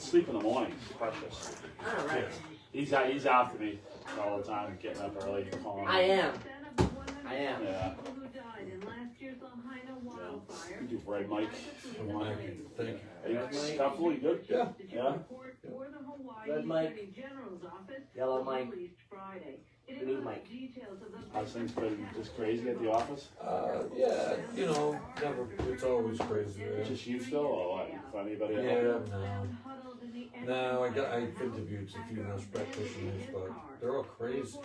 sleep in the morning. It's precious. All right. He's after me all the time, getting up early. I am. Yeah. You do bread, Mike. Thank you. Scuffle, you good? Yeah. Yeah. Red Mike. Yellow Mike. Blue Mike. How's things been just crazy at the office? Yeah, you know, never. It's always crazy. Just you still, or what? Find anybody else? Yeah, no. I've interviewed a few nurse practitioners, but they're all crazy. So,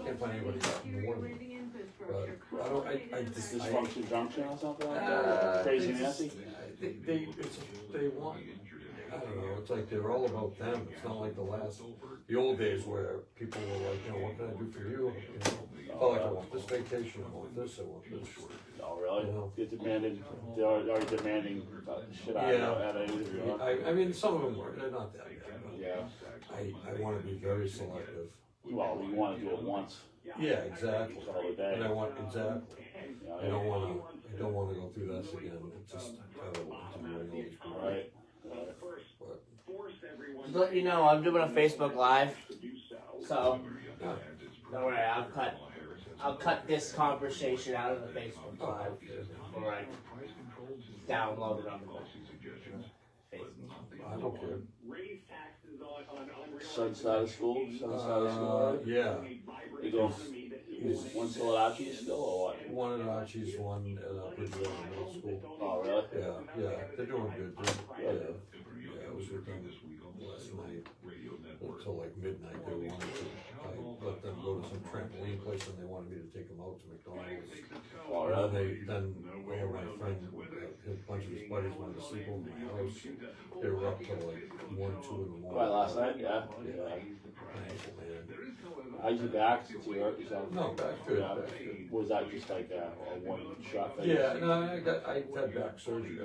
can't find anybody out in the morning. But I just Dysfunction Junction or something like that? Crazy Nancy? They want. I don't know. It's like they're all about them. It's not like the old days where people were like, you know, what can I do for you? You know, oh, like I want this vacation, I want this, I want this. Oh, really? You know? They're already demanding shit out of an interview. I mean, some of them were. They're not that bad. Yeah. I want to be very selective. Well, you want to do it once. Yeah, exactly. All the day. And I want exactly. Yeah, I don't want to go through this again. It's just kind of interviewing all these people. Right. Just to let you know, I'm doing a Facebook Live, so Yeah. don't worry. I'll cut this conversation out of the Facebook Live, or I download it on the Facebook. I don't care. Son's out of school? Yeah. You go one still at Archie still, or what? One at Archie's, one at Bridgewater Middle School. Oh, really? Yeah, they're doing good. I was with them last night until like midnight. They wanted to. I let them go to some trampoline place, and they wanted me to take them out to McDonald's. Oh, really? Then my friend, a bunch of his buddies wanted to sleep over my house. They were up till like 1, 2 in the morning. Right, last night? Yeah. How'd you back since you hurt yourself? No, back good. Yeah. Was that just like a one shot thing? Yeah, no, I had back surgery.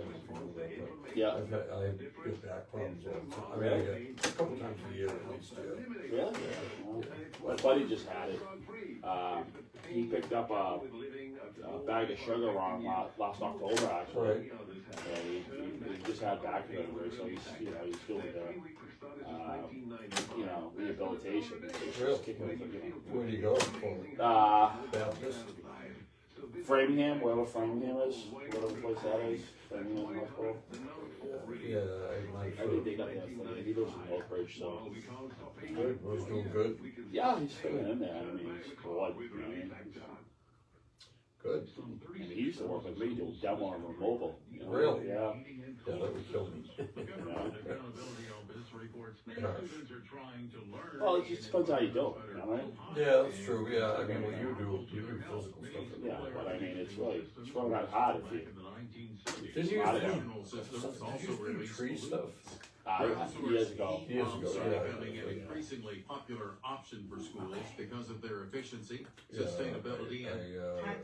Yeah. I get back problems all the time. I mean, I get a couple times a year at least. Yeah. Really? Yeah. My buddy just had it. He picked up a bag of sugar wrong last October, actually. Right. And he just had back surgery, so he's doing the rehabilitation. Really? Where do you go? Baptist. Framingham, wherever Framingham is, whatever place that is. Framingham, Northborough. Yeah, I think they got that. He lives in Northbridge, so. Good. Was doing good. Yeah, he's filling in there. I mean, he's broad. You know what I mean? Good. I mean, he used to work with me, do demo on mobile. You know? Really? Yeah. Yeah, that would kill me. Well, it just depends how you do it, you know what I mean? Yeah, that's true. Yeah, I mean, what you do physical stuff. Yeah, but I mean, it's really not hard if you. Did you do tree stuff? Years ago. Yeah. Becoming an increasingly popular option for schools because of their efficiency, sustainability, and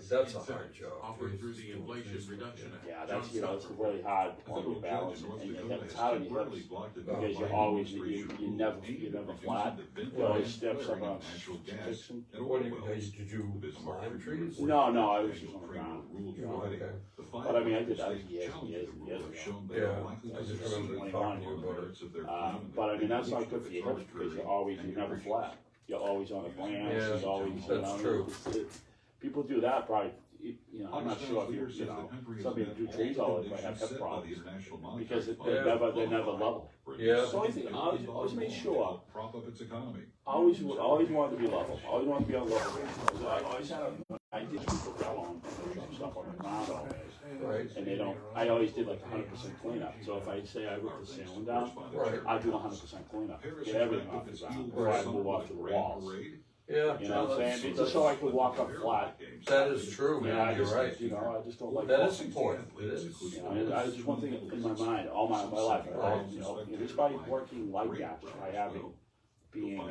that's a hard job. offered through the Inflation Reduction Act. Yeah, that's it's a really hard one to balance, and it's hard on your hips because you never flat. You always step something on fixing. What did you climb trees? No, I was just on the ground. Okay. But I mean, I did that years ago. Yeah, I just remember talking to you about it. But I mean, that's not good for your hips because you're never flat. You're always on the branch. Yeah, There's always, that's true. People do that probably. I'm not sure if some people do trees all the time have hip problems because they're never level. Yeah. So I think always make sure. Always want to be level. Always want to be on level. I did people that on stuff on the ground always. Right. And I always did like 100% cleanup. So if I say I ripped the ceiling down, I do 100% cleanup. Get everything off the ground before I move off to the walls. Yeah. You know what I'm saying? It's just so I could walk up flat. That is true, man. You're right. I just don't like that. Is important. It is. I just one thing in my mind, all my life. Just by working like that, by having being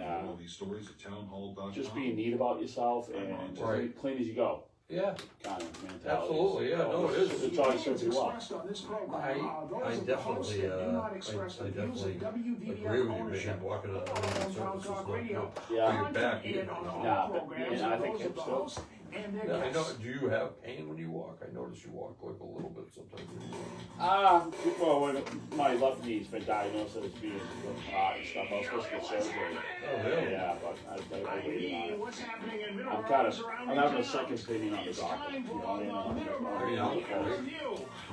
just being neat about yourself and just clean as you go. Yeah. Kind of mentality. Absolutely. Yeah. No, it is. It's always served you well. I definitely agree with you, man. Walking on surfaces, yeah. your back. Yeah, and I think hips too. Yeah, I know. Do you have pain when you walk? I notice you walk like a little bit sometimes. Well, my left knee's been diagnosed as being and stuff. I was supposed to get surgery. Oh, really? Yeah, but I waited on it. I'm having a second opinion on the doctor. You know what I mean?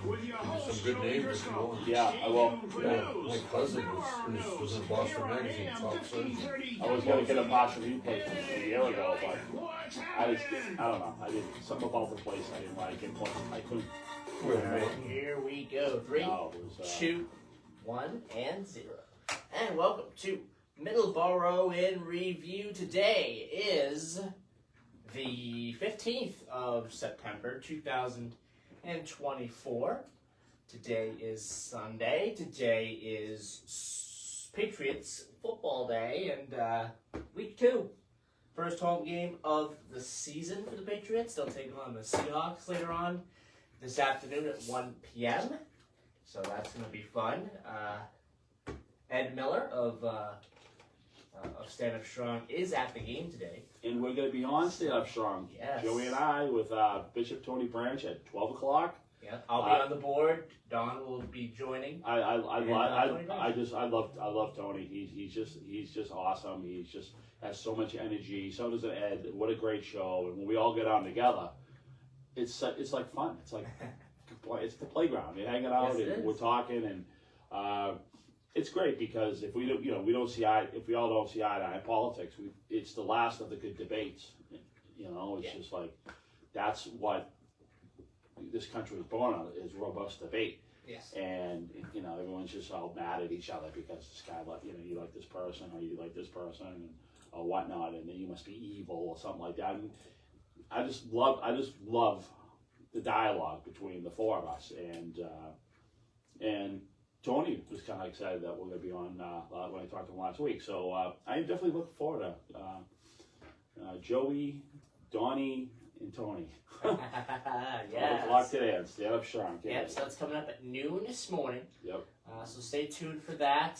Give you some good names if you want. Yeah, I will. Yeah, my cousin was in Boston Magazine, top surgeon. I was going to get a partial replacement a year ago, but I don't know. I didn't. Something about the place I didn't like. And plus, I couldn't. All right, here we go. 3, No, it was, 2, 1, and 0. And welcome to Middleboro in Review. Today is the 15th of September, 2024. Today is Sunday. Today is Patriots football day and week 2. First home game of the season for the Patriots. They'll take on the Seahawks later on this afternoon at 1 p.m. So that's going to be fun. Ed Miller of Stand Up Strong is at the game today. And we're going to be on Stand Up Strong. Yes. Joey and I with Bishop Tony Branch at 12 o'clock. Yeah, I'll be on the board. Don will be joining. I love Tony. He's just awesome. He's just has so much energy. So does Ed. What a great show. And when we all get on together, it's like fun. It's like it's the playground. You're hanging out and we're talking and it's great because if we don't see eye to eye in politics, it's the last of the good debates. It's just like that's what this country was born on, is robust debate. Yes. And everyone's just all mad at each other because this guy you like this person or you like this person or whatnot, and then you must be evil or something like that. And I just love the dialogue between the four of us, and Tony was kind of excited that we're going to be on when I talked to him last week. So I am definitely looking forward to Joey, Donnie, and Tony. Yes. O'clock today on Stand Up Strong. Yep, so that's coming up at noon this morning. Yep. So stay tuned for that.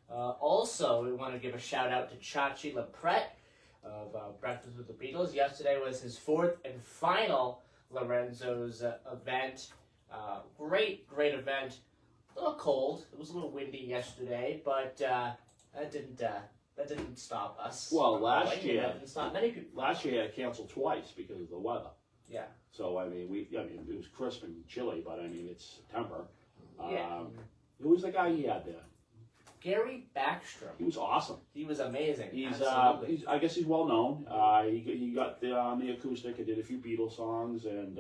Also, we want to give a shout out to Chachi LaPrette of Breakfast with the Beatles. Yesterday was his 4th and final Lorenzo's event. Great event. A little cold. It was a little windy yesterday, but that didn't stop us. Well, last year didn't stop many people. Last year, I had to cancel twice because of the weather. Yeah. So it was crisp and chilly, but it's September. Yeah. Who was the guy he had there? Gary Backstrom. He was awesome. He was amazing. Absolutely. I guess he's well known. He got on the acoustic and did a few Beatles songs, and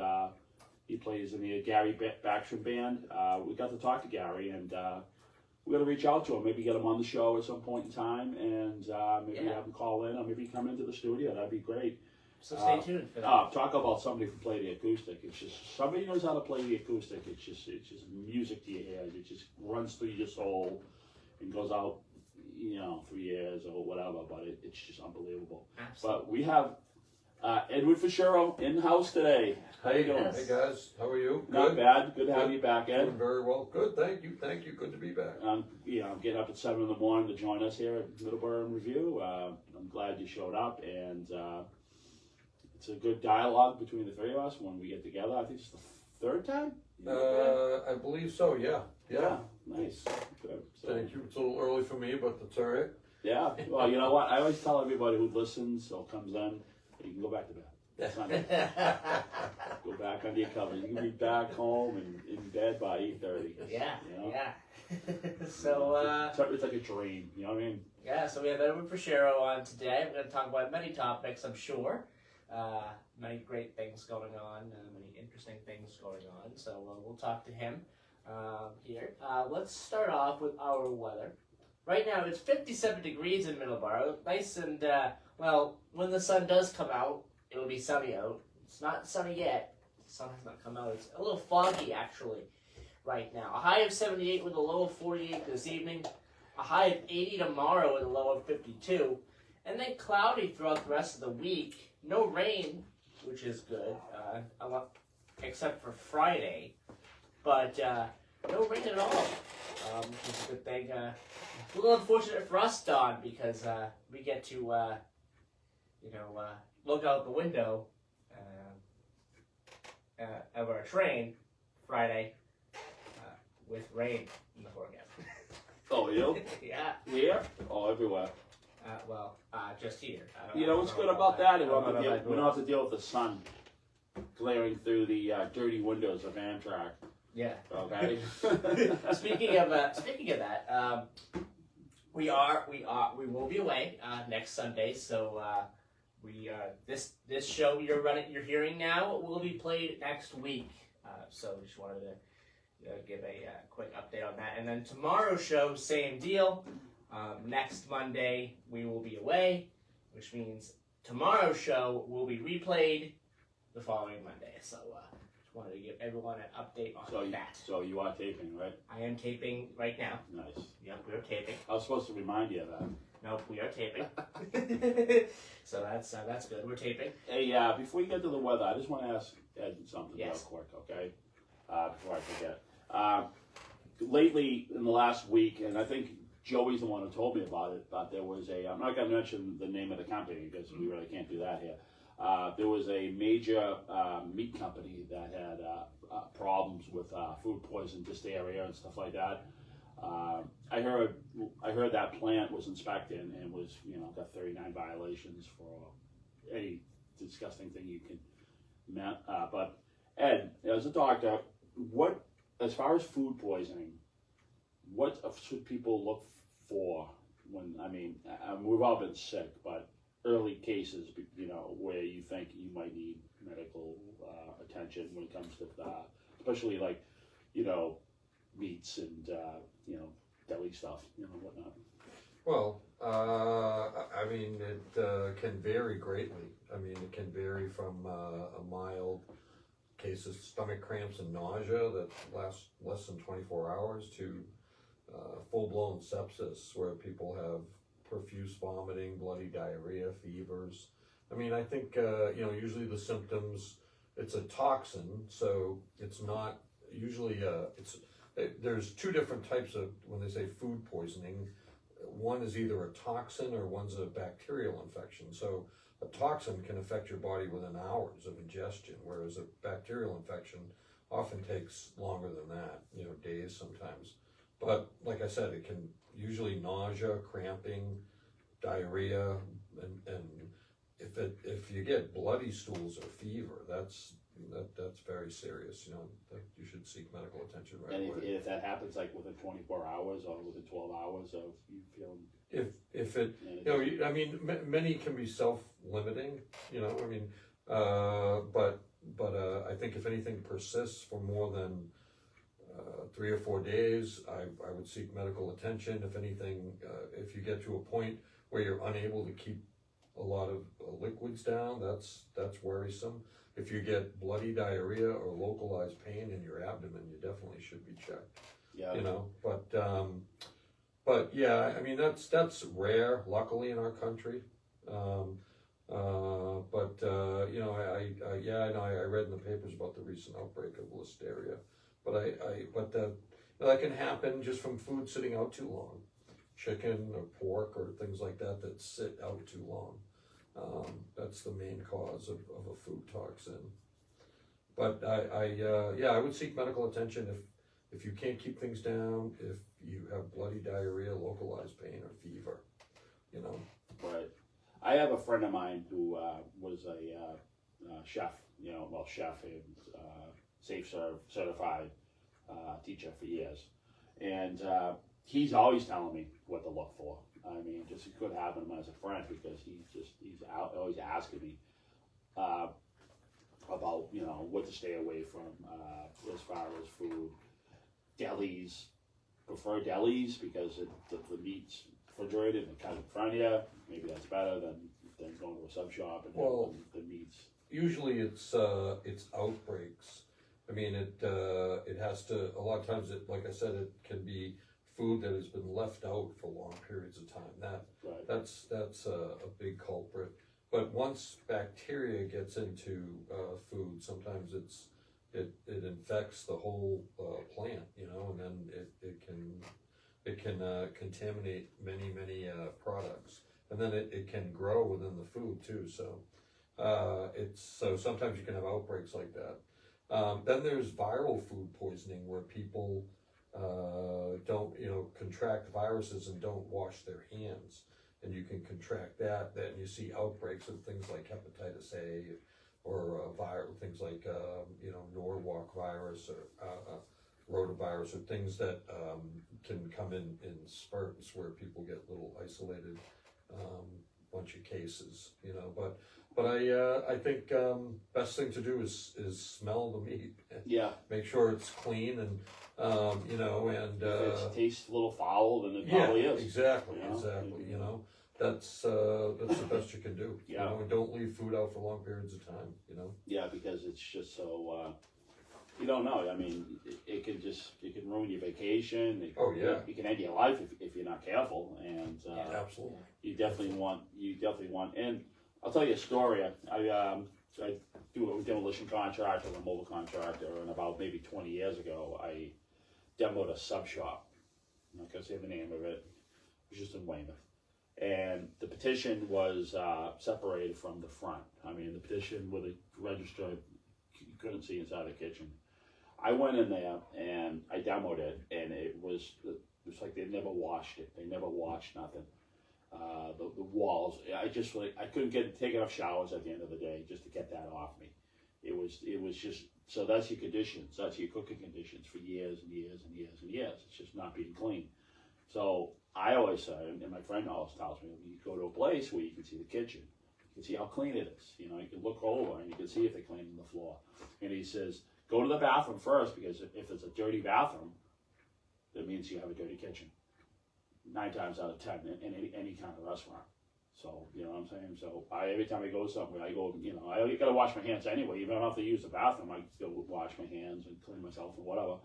he plays in the Gary Backstrom band. We got to talk to Gary, and we're going to reach out to him, maybe get him on the show at some point in time, and maybe have him call in, or maybe come into the studio. That'd be great. So stay tuned for that. Talk about somebody who can play the acoustic. It's just somebody knows how to play the acoustic. It's just music to your ears. It just runs through your soul and goes out, through years or whatever. But it's just unbelievable. Absolutely. But we have Edward Fischero in the house today. How you doing? Hey guys, how are you? Not bad. Good to have you back, Ed. Doing very well. Good, thank you. Good to be back. I'm getting up at 7 a.m. to join us here at Middleboro in Review. I'm glad you showed up, and it's a good dialogue between the three of us when we get together. I think it's the 3rd time? I believe so, yeah. Nice. Good. So, Thank you. It's a little early for me, but that's all right. yeah. Well, you know what? I always tell everybody who listens or comes in, you can go back to bed. That's not it. Go back under your cover. You can be back home and in bed by 8:30. Yeah. So it's like a dream. You know what I mean? Yeah. So we have Edward Fischero on today. We're going to talk about many topics, I'm sure. Many great things going on, many interesting things going on. So we'll talk to him here. Let's start off with our weather. Right now it's 57 degrees in Middleboro. Nice and, when the sun does come out, it'll be sunny out. It's not sunny yet. The sun has not come out. It's a little foggy, actually, right now. A high of 78 with a low of 48 this evening. A high of 80 tomorrow with a low of 52. And then cloudy throughout the rest of the week. No rain, which is good, except for Friday. But no rain at all, which is a good thing. A little unfortunate for us, Don, because we get to, look out the window of our train Friday with rain in the forecast. Oh, you? Yeah. Here? Oh, everywhere. Just here. You know what's good about that? We don't have to deal with the sun glaring through the dirty windows of Amtrak. Yeah. Okay. Speaking of that, we will be away next Sunday. So this show you're hearing now will be played next week. So just wanted to give a quick update on that. And then tomorrow's show, same deal. Next Monday we will be away, which means tomorrow's show will be replayed the following Monday. So just wanted to give everyone an update on that. So you are taping, right? I am taping right now. Nice. Yep, we are taping. I was supposed to remind you of that. Nope, we are taping. So that's good. We're taping. Hey, before you get to the weather, I just want to ask Ed something real quick, okay? Before I forget. Lately, in the last week, and I think Joey's the one who told me about it, but there was I'm not going to mention the name of the company because we really can't do that here. There was a major meat company that had problems with food poison, dysteria, and stuff like that. I heard that plant was inspected and was, got 39 violations for any disgusting thing you can. But Ed, as a doctor, as far as food poisoning, what should people look for when? We've all been sick, but early cases, where you think you might need medical attention when it comes to, especially like, meats and deli stuff, whatnot. Well, it can vary greatly. It can vary from a mild case of stomach cramps and nausea that lasts less than 24 hours to full-blown sepsis where people have profuse vomiting, bloody diarrhea, fevers. I think, usually the symptoms, it's a toxin, so it's not usually, there's two different types of, when they say food poisoning, one is either a toxin or one's a bacterial infection. So a toxin can affect your body within hours of ingestion, whereas a bacterial infection often takes longer than that, days sometimes. But like I said, it can usually nausea, cramping, diarrhea, and if you get bloody stools or fever, that's very serious. That you should seek medical attention right away. And if that happens like within 24 hours or within 12 hours of you feeling, if it, many can be self-limiting. But I think if anything persists for more than 3 or 4 days, I would seek medical attention. If anything, if you get to a point where you're unable to keep a lot of liquids down, that's worrisome. If you get bloody diarrhea or localized pain in your abdomen, you definitely should be checked. yeah. But yeah, that's rare, luckily, in our country. I read in the papers about the recent outbreak of listeria. But that can happen just from food sitting out too long, chicken or pork or things like that sit out too long. That's the main cause of a food toxin. But I would seek medical attention if you can't keep things down, if you have bloody diarrhea, localized pain, or fever. Right. I have a friend of mine who was a chef, chef and Safe Serve certified teacher for years. And he's always telling me what to look for. Just it's good having him as a friend because he's always asking me about, what to stay away from as far as food. Delis, prefer delis because the meat's refrigerated and cut in front of you. Maybe that's better than going to a sub shop and the meats. Usually it's outbreaks. It has to, a lot of times like I said, it can be food that has been left out for long periods of time. That's a big culprit. But once bacteria gets into food, sometimes it infects the whole plant, and then it can contaminate many products, and then it can grow within the food too. So so sometimes you can have outbreaks like that. Then there's viral food poisoning where people don't, contract viruses and don't wash their hands, and you can contract that. Then you see outbreaks of things like hepatitis A, or viral things like Norwalk virus or rotavirus, or things that can come in spurts where people get little isolated bunch of cases, But I think best thing to do is smell the meat. Yeah. Make sure it's clean and and If it tastes a little foul, then it yeah, probably is. exactly, You know? exactly. That's the best you can do. Yeah. And don't leave food out for long periods of time. Yeah, because it's just so, you don't know. I mean, it can ruin your vacation. Oh, yeah. It can end your life if you're not careful. And Absolutely. you definitely want, and I'll tell you a story. I do a demolition contract or a mobile contractor, and about maybe 20 years ago, I demoed a sub shop. I'm not gonna say the name of it. It was just in Weymouth. And the petition was separated from the front. I mean, the petition with the register, you couldn't see inside the kitchen. I went in there and I demoed it, and it was like they never washed it. They never washed nothing. The walls, I couldn't take enough showers at the end of the day just to get that off me. It was just, so that's your conditions. That's your cooking conditions for years and years and years and years. It's just not being clean. So I always say, and my friend always tells me, you go to a place where you can see the kitchen, you can see how clean it is. You can look over and you can see if they're cleaning the floor. And he says, go to the bathroom first, because if it's a dirty bathroom, that means you have a dirty kitchen. 9 times out of 10 in any kind of restaurant. So, you know what I'm saying? So every time I go somewhere, I go, I gotta wash my hands anyway. Even if I don't have to use the bathroom, I go wash my hands and clean myself and whatever.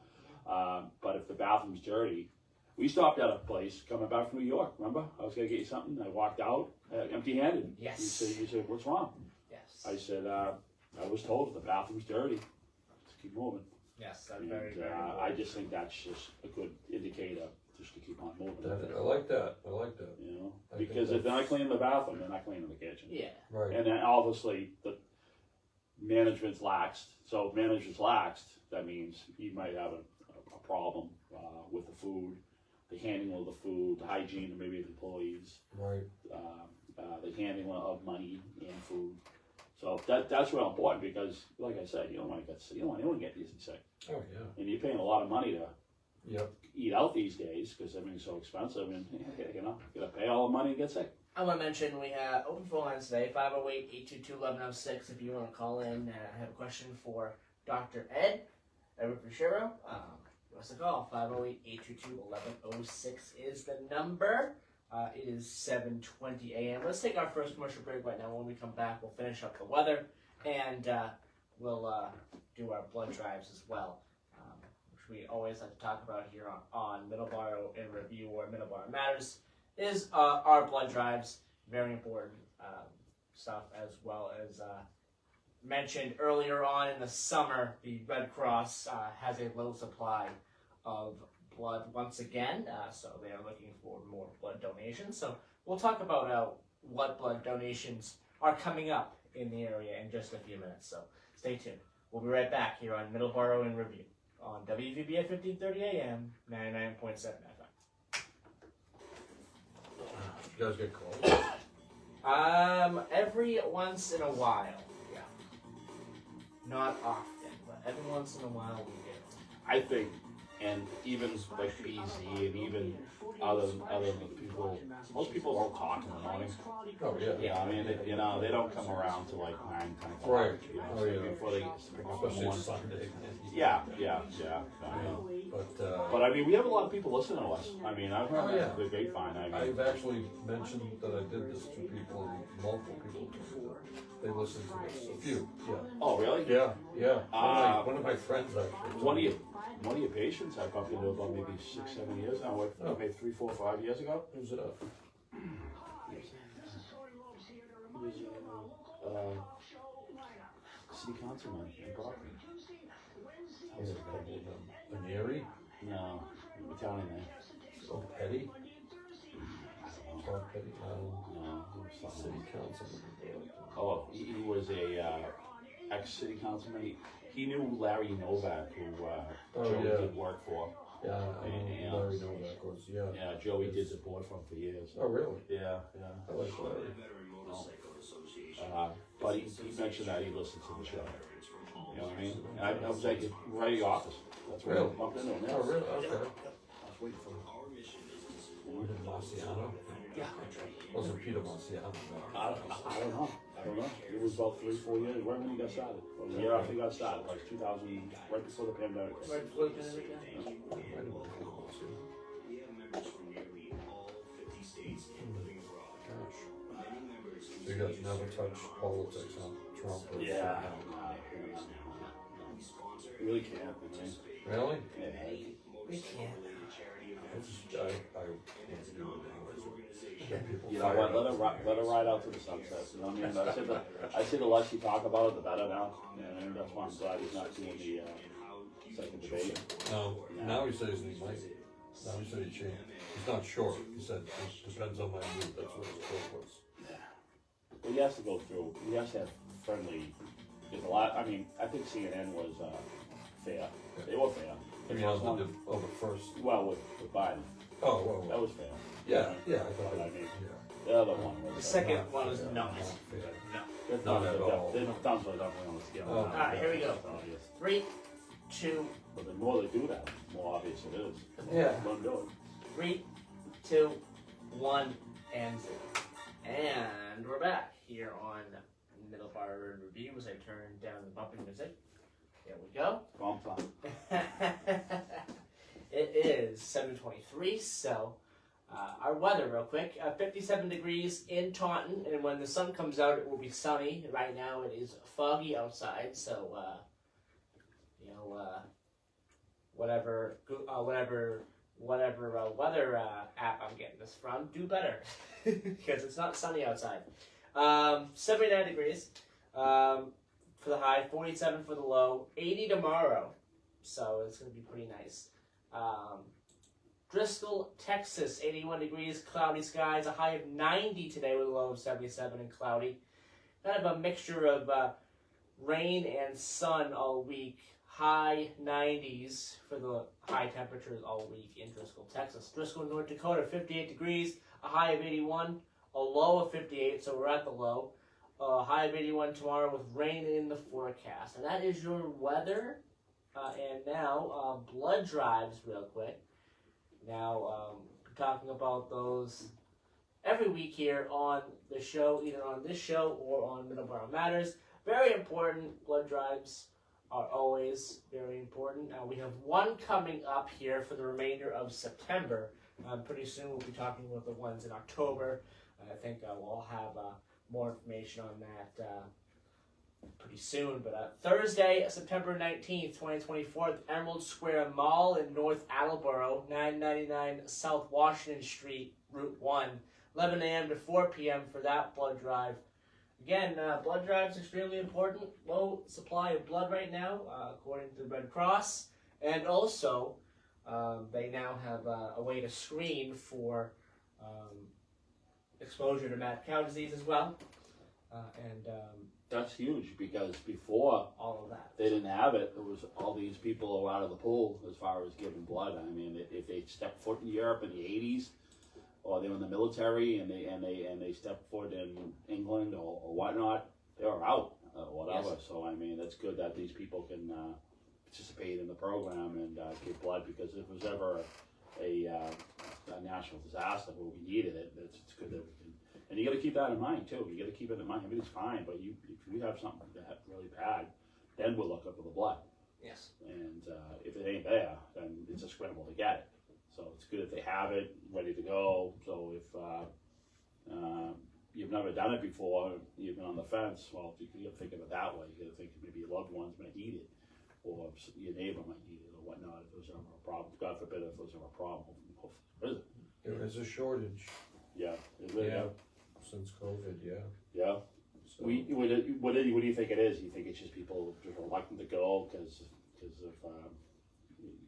But if the bathroom's dirty, we stopped at a place coming back from New York, remember? I was gonna get you something, I walked out empty-handed. Yes. You said, what's wrong? Yes. I said, I was told the bathroom's dirty. Let's keep moving. Yes, that's And, very, very I just think that's just a good indicator just to keep on moving. I like that. Because if they're not cleaning the bathroom, they're not cleaning the kitchen. Yeah. Right. And then obviously the management's laxed. So if management's laxed, that means you might have a problem with the food, the handling of the food, the hygiene of maybe the employees, Right. the handling of money and food. So that's real important, because, like I said, you don't want to get sick. You don't want to get easy sick. Oh yeah. And you're paying a lot of money to Yep. eat out these days because everything's so expensive, and you gotta pay all the money and get sick. I want to mention we have open phone lines today, 508-822-1106 if you want to call in and have a question for Dr. Edward Fischero. Give us a call, 508-822-1106 is the number. It is 7:20 a.m. Let's take our first commercial break right now. When we come back, we'll finish up the weather, and we'll do our blood drives as well, which we always like to talk about here on Middleboro in Review, or Middleboro Matters, is our blood drives. Very important stuff, as well as mentioned earlier on in the summer, the Red Cross has a low supply of blood once again, so they are looking for more blood donations. So we'll talk about what blood donations are coming up in the area in just a few minutes, so stay tuned. We'll be right back here on Middleboro in Review on WVB at 1530 AM, 99.7 FM. You guys get calls? Every once in a while, yeah. Not often, but every once in a while we do. I think, and even like BZ and even other people, most people don't talk in the morning. Oh yeah. Yeah, I mean, they don't come around till like 9, 10 o'clock. Right. You know, Oh, so yeah. before they get to pick up in the Especially morning. Sunday. Yeah. I mean, But but I mean, we have a lot of people listening to us. I mean, I've heard Oh, yeah. the grapevine. I mean, I've actually mentioned that I did this to people, and multiple people. They listen to this. A few. Yeah. oh really? Yeah. One of my friends actually. One of your patients I bumped into about maybe 6, 7 years now. What, maybe 3, 4, 5 years ago. Who's it? City councilman in Brockton. Manieri? No, Italian name. Oh, Petty? Bob Petty? No, it was City something. councilman. Oh, he was a ex-city councilman. he knew Larry Novak, who Joey did work for. Yeah, Larry Novak was, Yeah, Joey did support for him for years. Oh, really? Yeah. I like Larry. But he mentioned that he listened to the show. You know what I mean? And I was like, right at the office. That's where Really? I bumped into him. Oh, really? Okay. I was waiting for him. Peter Marciano? Yeah. Wasn't Peter Marciano? I don't know. It was about 3-4 years right when he got started. Or the year after he got started, like 2000, right before the pandemic. Right before the pandemic, yeah. Might have been Peter Marciano. Gosh. So you guys never touch politics, huh? Trump or Yeah. You really can't. Really? Yeah. We can't. I can't do it anyways. Get people You know fired what? up. Let her ride out to the sunset. You know what I mean? I say the less you talk about it, the better now. And that's why I'm glad he's not doing the second debate. No, now he says he might. Now he said he changed. He's not sure. He said it depends on my mood. That's what his quote was. Well, he has to go through. He has to have friendly. There's a lot. I mean, I think CNN was fair. They were fair. I mean, the first. Well, with Biden, Oh, well, that was fair. yeah, I thought But I that. mean, Yeah. the other one was. The second one was fair, not. fair. No. Their Not thumbs at are all. their thumbs are definitely on the scale. Oh. Alright, here we go. It's obvious. 3, 2, But the more they do that, the more obvious it is. Yeah. Let them do it. 3, 2, 1, and 0. And we're back here on Middleboro in Review as I turn down the bumping music. There we go. Wrong time. It is 7:23, so our weather real quick. 57 degrees in Taunton, and when the sun comes out, it will be sunny. Right now, it is foggy outside, so whatever weather app I'm getting this from, do better because it's not sunny outside. 79 degrees for the high, 47 for the low, 80 tomorrow, so it's going to be pretty nice. Driscoll, Texas, 81 degrees, cloudy skies, a high of 90 today with a low of 77 and cloudy. Kind of a mixture of rain and sun all week. High 90s for the high temperatures all week in Driscoll, Texas. Driscoll, North Dakota, 58 degrees, a high of 81, a low of 58, so we're at the low. High of 81 tomorrow with rain in the forecast. And that is your weather. And now, blood drives real quick. Now, we're talking about those every week here on the show, either on this show or on Middleboro Matters. Very important. Blood drives are always very important. We have one coming up here for the remainder of September. Pretty soon we'll be talking about the ones in October. I think we'll have more information on that pretty soon. But Thursday, September 19th, 2024, at the Emerald Square Mall in North Attleboro, 999 South Washington Street, Route 1, 11 a.m. to 4 p.m. for that blood drive. Again, blood drive is extremely important. Low supply of blood right now, according to the Red Cross. And also, they now have a way to screen for exposure to mad cow disease as well. That's huge because before all of that. they didn't have it. There was all these people were out of the pool as far as giving blood. I mean, if they stepped foot in Europe in the '80s, or they were in the military and they stepped foot in England or whatnot, they were out whatever. Yes. So I mean, it's good that these people can participate in the program and give blood because if there's ever a national disaster where we needed it, it's good that we can. And you got to keep that in mind too. You got to keep it in mind. Everything's fine, but if you have something that really bad, then we'll look up for the blood. Yes. And if it ain't there, then it's a scramble to get it. So it's good if they have it ready to go. So if you've never done it before, you've been on the fence. Well, you got to think of it that way. You got to think maybe your loved ones might need it, or your neighbor might need it, or whatnot. If there's ever a problem, God forbid, if there's ever a problem, hopefully there isn't. There is a shortage. Yeah. Is it? Yeah. Since COVID, yeah. Yeah. So, What do you think it is? You think it's just people just reluctant to go because of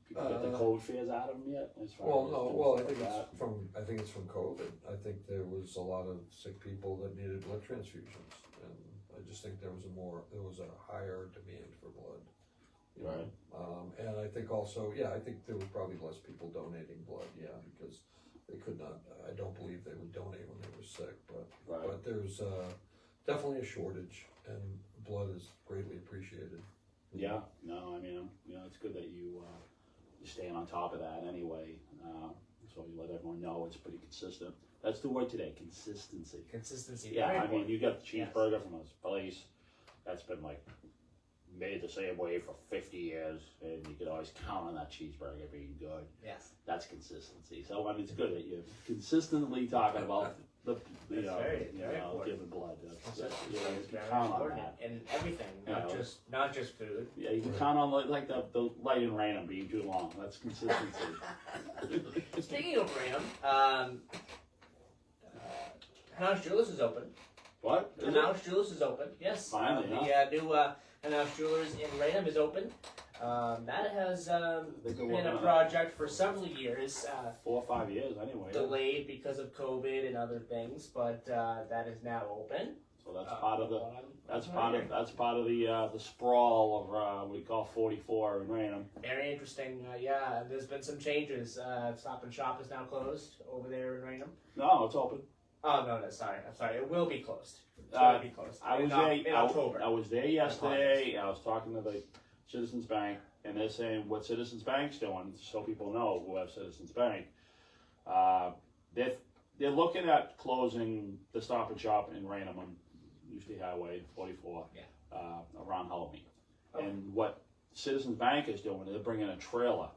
people get the COVID fears out of them yet? As far well, as no. things Well, like that? I think it's from COVID. I think there was a lot of sick people that needed blood transfusions, and I just think there was a higher demand for blood. You know? Right. And I think also, I think there were probably less people donating blood, because they could not, I don't believe they would donate when they were sick, but there's definitely a shortage, and blood is greatly appreciated. Yeah, no, I mean, it's good that you're staying on top of that anyway. So you let everyone know it's pretty consistent. That's the word today, consistency. Consistency. Yeah, very I mean, important. you got the cheeseburger from this place that's been like made the same way for 50 years, and you could always count on that cheeseburger being good. Yes. That's consistency. So I mean, it's good that you're consistently talking about the Very important. giving blood. Consistency You is can very count on important that. in everything, not just food. Yeah, you can count on like the light and random being too long. That's consistency. Speaking of random, Hanaus Jewelers is open. What? Is it? Hanaus Jewelers is open. Yes. Finally, the new Hanaus Jewelers in Raynham is open. That has been a project for several years. 4 or 5 years anyway. Delayed because of COVID and other things, but that is now open. So that's part of the sprawl of we call 44 in Raynham. Very interesting. There's been some changes. Stop and Shop is now closed over there in Raynham. No, it's open. Oh no, I'm sorry. It will be closed. It's Uh, going to be closed. I was in October. I was there yesterday. I was talking to the Citizens Bank, and they're saying what Citizens Bank's doing, so people know who have Citizens Bank. They're looking at closing the Stop and Shop in Raynham on New State Highway 44 around Halloween. Oh. And what Citizens Bank is doing, they're bringing a trailer,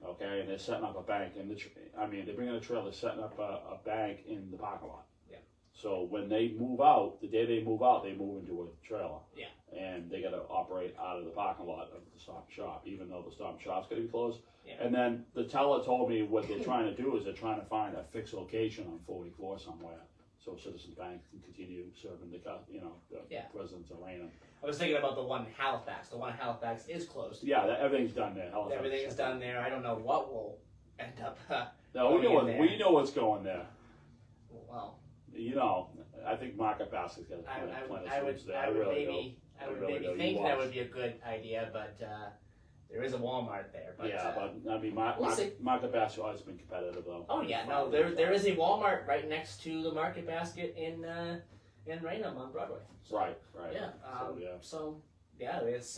okay, and they're setting up a bank. And they're bringing a trailer, setting up a bank in the parking lot. Yeah. So when they move out, the day they move out, they move into a trailer. Yeah. And they got to operate out of the parking lot of the Stop and Shop, even though the Stop and Shop's going to be closed. Yeah. And then the teller told me what they're trying to do is they're trying to find a fixed location on 44 somewhere, so Citizens Bank can continue serving the residents of Raynham. I was thinking about the one in Halifax. The one in Halifax is closed. Yeah, everything's done there. Halifax. Everything is done there. I don't know what will end up. No, we know what's going there. Well, I think Market Basket's got a plan I would maybe think that would be a good idea, but there is a Walmart there. But, but I mean, we'll see. Market Basket has been competitive though. Oh yeah, no, there is a Walmart right next to the Market Basket in Raynham on Broadway. So, Right. Yeah. So it's it's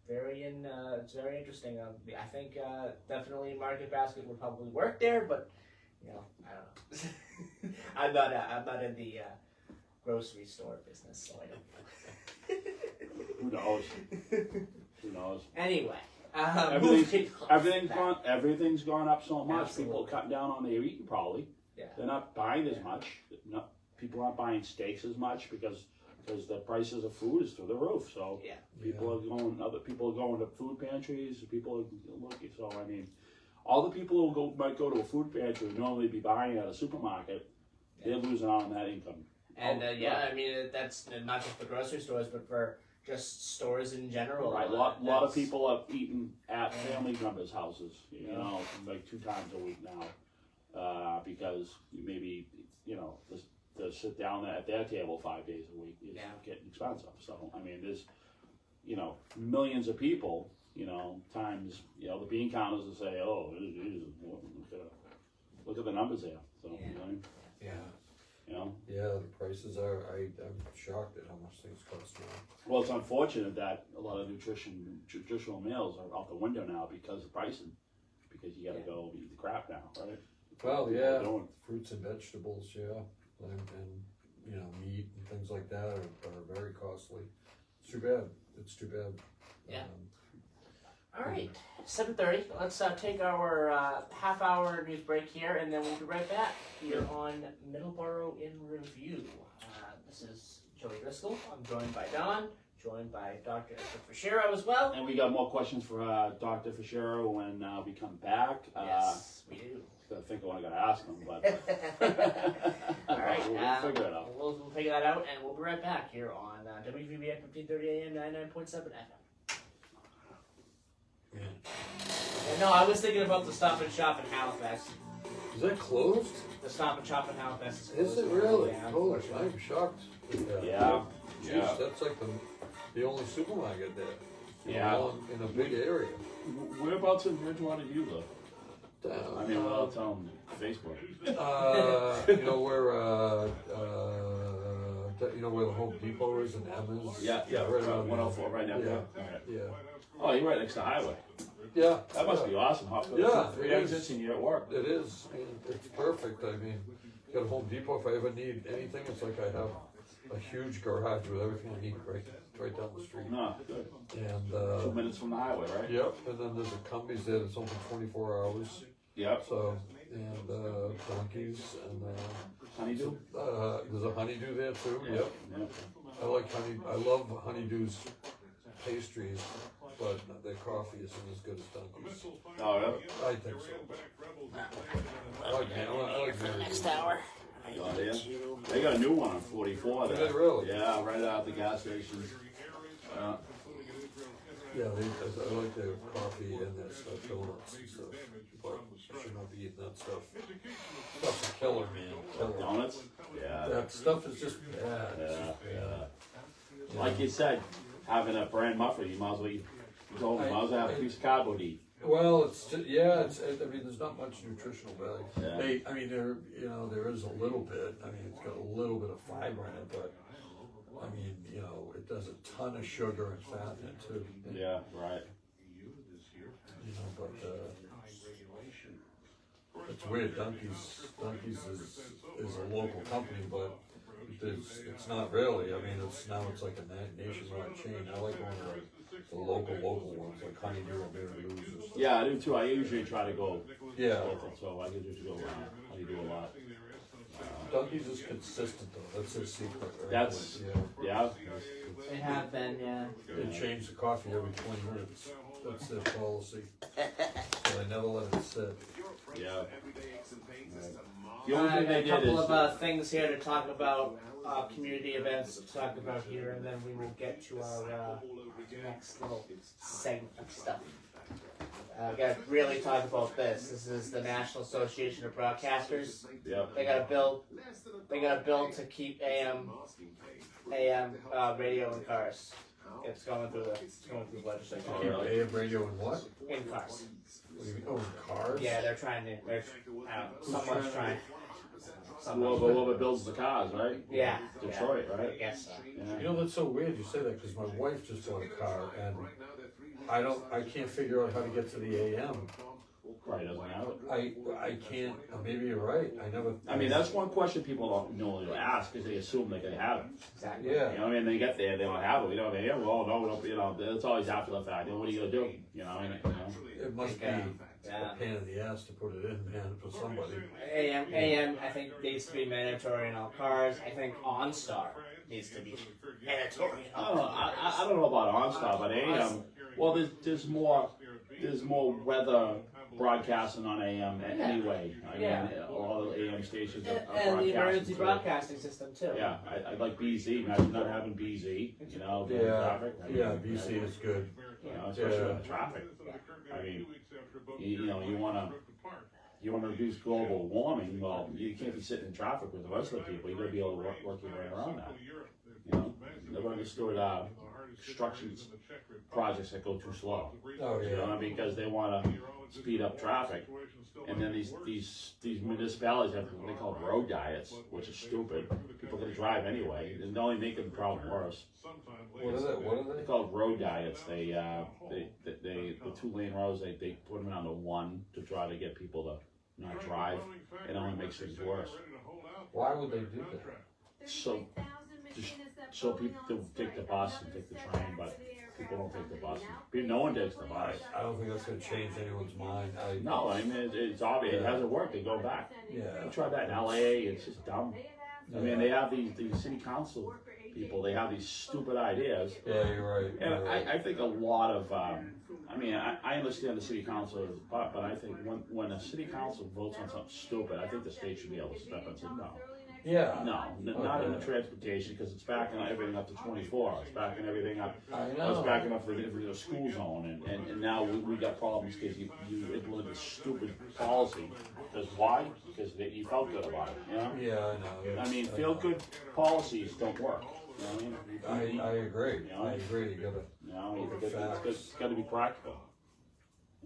very interesting. I think definitely Market Basket would probably work there, but I don't know. I'm not in the grocery store business, so I don't know. Who knows? Anyway, everything's gone up so much. Absolutely. People are cutting down on their eating probably. Yeah. They're not buying as much. People aren't buying steaks as much because the prices of food is through the roof. So other people are going to food pantries. People are looking. So I mean, all the people who might go to a food pantry would normally be buying at a supermarket. They're losing out on that income. And I mean that's not just for grocery stores, but for just stores in general. Right, a lot of people are eating at family members' houses, like 2 times a week now, because maybe to sit down at their table 5 days a week is getting expensive. So I mean, there's millions of people, times the bean counters will say, oh, look at the numbers there. So the prices are. I'm shocked at how much things cost now. Well, it's unfortunate that a lot of nutritional meals are out the window now because of pricing. Because you got to go eat the crap now, right? Well, fruits and vegetables, and meat and things like that are very costly. It's too bad. It's too bad. Yeah. All right, 7:30. Let's take our half-hour news break here, and then we'll be right back here on Middleboro in Review. This is Joey Driscoll. I'm joined by Don, joined by Dr. Fischero as well. And we got more questions for Dr. Fischero when we come back. Yes, we do. I think I got to ask him, but all right, we'll figure it out. We'll figure that out, and we'll be right back here on WVBA 1530 AM 99.7 FM. Yeah, no, I was thinking about the Stop and Shop in Halifax. Is that closed? The Stop and Shop in Halifax is closed. Is it really? Yeah, Holy, I'm shocked. Yeah. Jeez, that's like the only supermarket there. Yeah. In a big area. Whereabouts in Bridgewater do you live? Down, I mean, without telling Facebook. you know where you know where the Home Depot is and Emma's. Yeah, right around 104, right now. Yeah, Alright. yeah, Oh, you're right next to the highway. yeah. That must be awesome. Yeah, Three it is. exits and you're at work. It is. It's perfect. I mean, got a Home Depot. If I ever need anything, it's like I have a huge garage with everything I need right down the street. No, good. And 2 minutes from the highway, right? yep. And then there's a Cumbie's there that's open 24 hours. Yep. So and donkeys and Honeydew? there's a honeydew there too. Yeah. Yep. Yeah. I like honey. I love Honeydew's pastries, but their coffee isn't as good as Dunkin's. Oh, really? I think so. I like Mary Next Lou's. hour. Oh, yeah. They got a new one on 44 there. Did they really? Yeah, right out the gas station. Yeah, I like their coffee and their stuff, donuts and stuff. But I should not be eating that stuff. Stuff's a killer, man. Killer. Donuts? Yeah. That stuff is just bad. It's Yeah, just bad. yeah. Like you said, having a brand muffin, you might as well eat. You told me, might as well have a piece of cardboard to eat. Well, it's just, yeah, I mean, there's not much nutritional value. Yeah. I mean, there is a little bit. I mean, it's got a little bit of fiber in it, but I mean, it does a ton of sugar and fat in it too. Yeah, right. But it's weird. Donkeys is a local company, but it's not really. I mean, it's like a nationwide chain. I like one of the local ones, like Honeydew or Mary Lou's. Or stuff. Yeah, I do too. I usually try to go. Yeah. So I can just go Honeydew a lot. Donkeys is consistent though. That's their secret. Right? That's yeah. They have been, yeah. They change the coffee every 20 minutes. That's their policy. So they never let it sit. Yeah. I got a couple of things here to talk about, community events to talk about here, and then we will get to our next little segment of stuff. I got to really talk about this. This is the National Association of Broadcasters. Yep. They got a bill to keep AM radio in cars. It's going through the legislature. AM radio and what? In cars. What do you mean? Oh, in cars? Yeah, they're trying to. Someone's trying. Whoever builds the cars, right? Yeah. Detroit, yeah. right? I guess so. Yeah. You know, that's so weird you say that because my wife just bought a car and I can't figure out how to get to the AM. Right, doesn't have it. I can't. Maybe you're right. I mean, that's one question people don't normally ask because they assume they can have it. Exactly. Yeah. You know, I mean, they get there, they don't have it. We don't have it. Well, no, we don't. It's always after the fact. What are you gonna do? You know, It must be Yeah. a pain in the ass to put it in, man, for somebody. AM, I think needs to be mandatory in all cars. I think OnStar needs to be mandatory in all cars. I don't know about OnStar, but AM. Well, there's more weather broadcasting on AM anyway. I mean, all the AM stations are And the broadcasting emergency through. broadcasting system too. Yeah, I like BZ. Imagine not having BZ. You know, traffic. I mean, Yeah, BC is good. You know, especially with the traffic. I mean, you want to reduce global warming. Well, you can't be sitting in traffic with the rest of the people. You got to be able to work your way around that. You know, never understood construction projects that go too slow. Oh You know, yeah. because they want to speed up traffic, and then these municipalities have what they call road diets, which is stupid. People can drive anyway, and they only make the problem worse. What are they? They're called road diets. They the 2-lane roads. They put them down to 1 to try to get people to not drive. It only makes things worse. Why would they do that? So people don't take the bus and take the train, but people don't take the bus. No one takes the bus. I don't think that's going to change anyone's mind. No, I mean it's obvious. It hasn't worked. They go back. Yeah. I tried that in LA. It's just dumb. I mean, they have these city council people. They have these stupid ideas. Yeah, you're right. And I think a lot of, I mean, I understand the city council, but I think when a city council votes on something stupid, I think the state should be able to step in and say no. Yeah. No, not in the transportation, because it's backing everything up to 24. It's backing everything up. I know. It's backing up for the school zone, and now we got problems because you implemented this stupid policy. Because why? Because you felt good about it. You know. Yeah, I know. I mean, feel good policies don't work. You know what I mean? I agree. You know? I agree. You gotta. You know, Look at facts. it's got to be practical.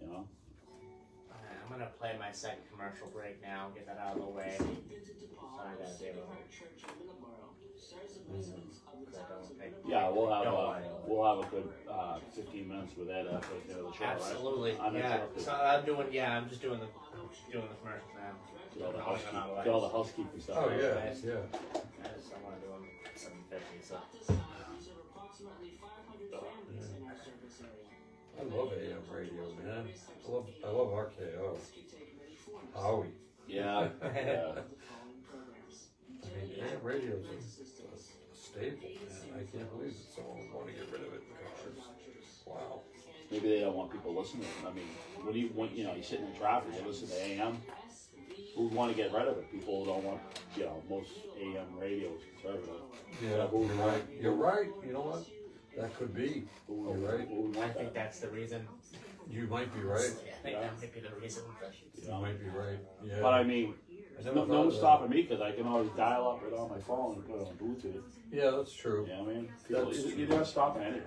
You know. Alright, I'm gonna play my second commercial break now. Get that out of the way. Sorry, guys. Yeah, we'll have a good 15 minutes with Ed after the end of the show, Absolutely. right? Yeah. Uninterrupted. So I'm just doing the commercials now. Get all the Calling them out of the way. get all the housekeeping stuff. Oh out. yeah, Nice. yeah. I want to do them at 7:50. So. I love AM radio, man. I love RKO. Howie. Yeah. Yeah. I mean, AM radio's a staple, man. I can't believe that someone would want to get rid of it in cars. Wow. Maybe they don't want people listening. I mean, when you sit in traffic, you listen to AM. Who would want to get rid of it? People don't want, most AM radio is conservative. Yeah, who would you're want- right. You're right. You know what? That could be. Who You're would- right. who would I want think that? that's the reason. You might be right. I think that might be the reason. You might be right. Yeah. But I mean, I never no thought one's of that. stopping me because I can always dial up it on my phone and put it on Bluetooth. Yeah, that's true. You know what I mean? People, That's you're not stopping anyway.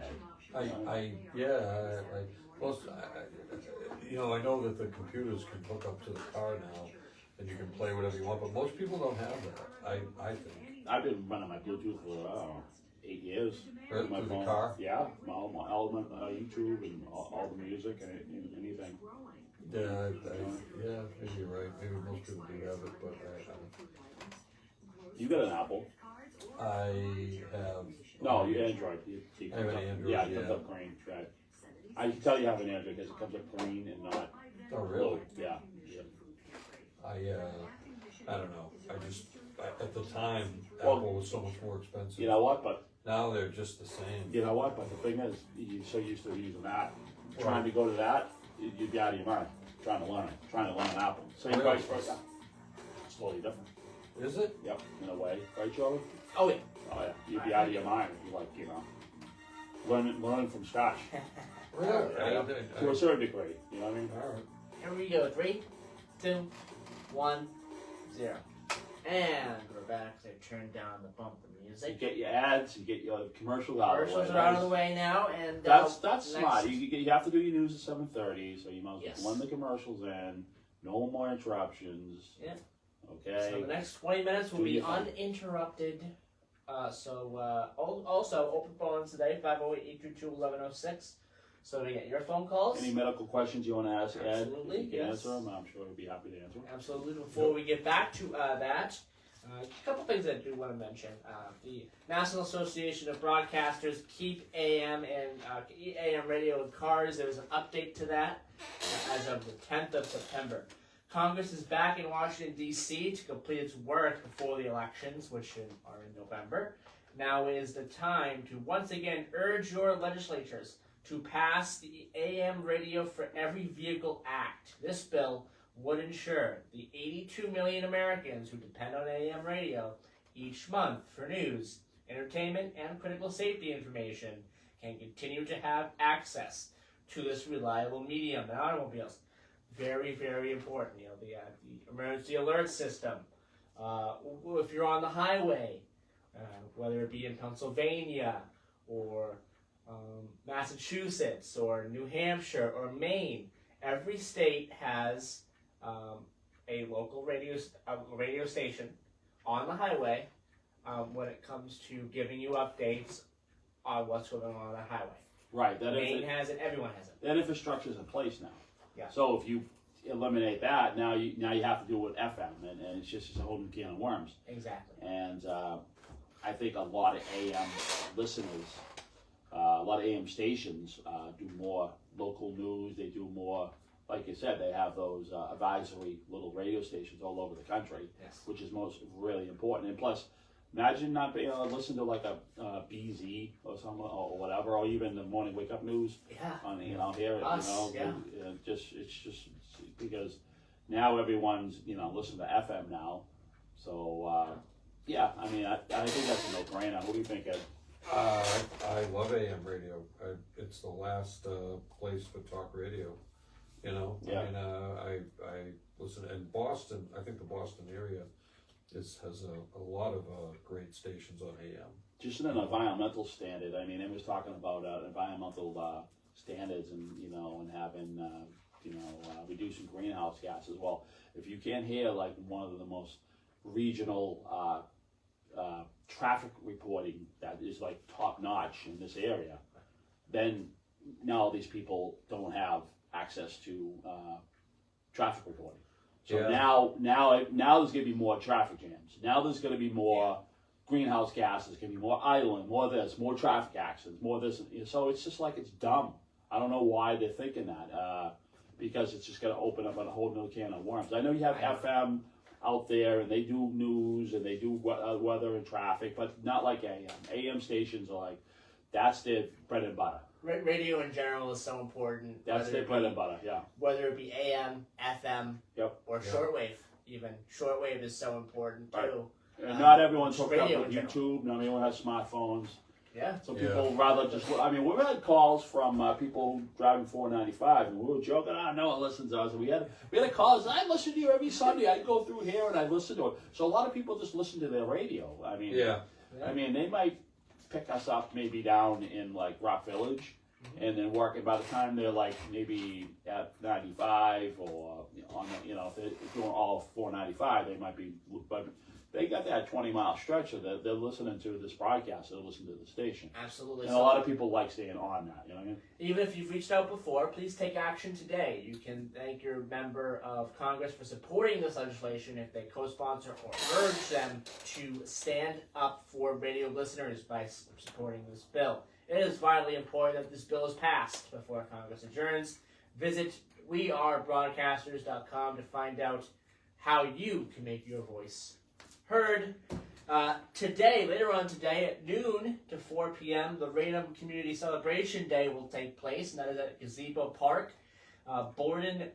Plus, I know that the computers can hook up to the car now, and you can play whatever you want. But most people don't have that. I think. I've been running my Bluetooth for, I don't know, 8 years. Right, My through the phone. car? Yeah, all my YouTube and all the music and anything. Yeah, maybe you're right. Maybe most people do have it, but You got an Apple? I have. No, you Android. You I have an Android, Yeah, it comes yeah. up green. Right. I can tell you have an Android because it comes up green and not Oh, really? blue. Yeah. I don't know. At the time, Well, Apple was so much more expensive. You know what? But Now they're just the same. you know what? But the thing is, you're so used to using that. Trying to go to that, you'd be out of your mind. Trying to learn Apple. Same Really? price for it. It's totally different. Is it? Yep, in a way. Right, Charlie? Oh yeah. Oh yeah. You'd be out of your mind if you learning from scratch. Really? Yeah. To a certain degree. You know what I mean? All right. Here we go. 3, 2, 1, 0. And we're back. They turned down the bump the You music. get your ads, you get your commercials out of the way. Commercials are out of the way now, and That's next- smart. You have to do your news at 7:30, so you might as well Yes. blend the commercials in. No more interruptions. Yeah. Okay. So the next 20 minutes will Do be your thing. uninterrupted. Also, open phones today, 508-822-1106. So to get your phone calls. Any medical questions you want to ask Ed? Absolutely, You can yes. answer them. I'm sure he'll be happy to answer. Absolutely. Before we get back to that, a couple things I do want to mention. The National Association of Broadcasters keep AM and AM radio in cars. There was an update to that as of the 10th of September. Congress is back in Washington, D.C. to complete its work before the elections, which are in November. Now is the time to once again urge your legislatures to pass the AM Radio for Every Vehicle Act. This bill would ensure the 82 million Americans who depend on AM radio each month for news, entertainment, and critical safety information can continue to have access to this reliable medium in automobiles. Very, very important. The emergency alert system. If you're on the highway, whether it be in Pennsylvania or Massachusetts or New Hampshire or Maine, every state has a local radio station on the highway when it comes to giving you updates on what's going on the highway. Right. Maine has it. Everyone has it. That infrastructure is in place now. Yeah. So if you eliminate that, now you have to do it with FM, and it's just a whole new can of worms. Exactly. And I think a lot of AM listeners, a lot of AM stations do more local news. They do more, like you said, they have those advisory little radio stations all over the country, Yes. which is really important. And plus, imagine not being able to listen to like a BZ or something or whatever, or even the morning wake up news Yeah. on here. Us, yeah. It's just because now everyone's listening to FM now. So yeah, I mean I think that's a no-brainer. What do you think, Ed? I love AM radio. It's the last place for talk radio. Yeah. I mean, I listen in Boston. I think the Boston area this has a lot of great stations on AM. Just an environmental standard. I mean, it was talking about environmental standards, and and having reducing greenhouse gases. Well, if you can't hear like one of the most regional traffic reporting that is like top notch in this area, then now these people don't have access to traffic reporting. So Yeah. now there's going to be more traffic jams. Now there's going to be more greenhouse gases. Going to be more idling, more this, more traffic accidents, more this. So it's just like it's dumb. I don't know why they're thinking that. Because it's just going to open up a whole new can of worms. I know you have FM out there, and they do news, and they do weather and traffic, but not like AM. AM stations are like, that's their bread and butter. Radio in general is so important. That's their bread and butter, yeah. Whether it be AM, FM, or Yeah. shortwave, even. Shortwave is so important, too. Right. And not everyone's hooked up radio with in general. YouTube. Not everyone has smartphones. Yeah. Some people rather just, I mean, we've had calls from people driving 495, and we were joking, no one listens to us. And we had a call, I listen to you every Sunday. I go through here and I listen to it. So a lot of people just listen to their radio. I mean, I mean, they might pick us up maybe down in like Rock Village, and then work. And by the time they're like maybe at 95 or on the, if they're doing all 495, they might be, but they got that 20-mile stretch that they're listening to this broadcast. They're listening to the station. Absolutely. And a lot of people like staying on that. You know what I mean? Even if you've reached out before, please take action today. You can thank your member of Congress for supporting this legislation if they co-sponsor or urge them to stand up for radio listeners by supporting this bill. It is vitally important that this bill is passed before Congress adjourns. Visit wearebroadcasters.com to find out how you can make your voice heard. Later on today at noon to 4 p.m., the Raynham Community Celebration Day will take place, and that is at Gazebo Park, Borden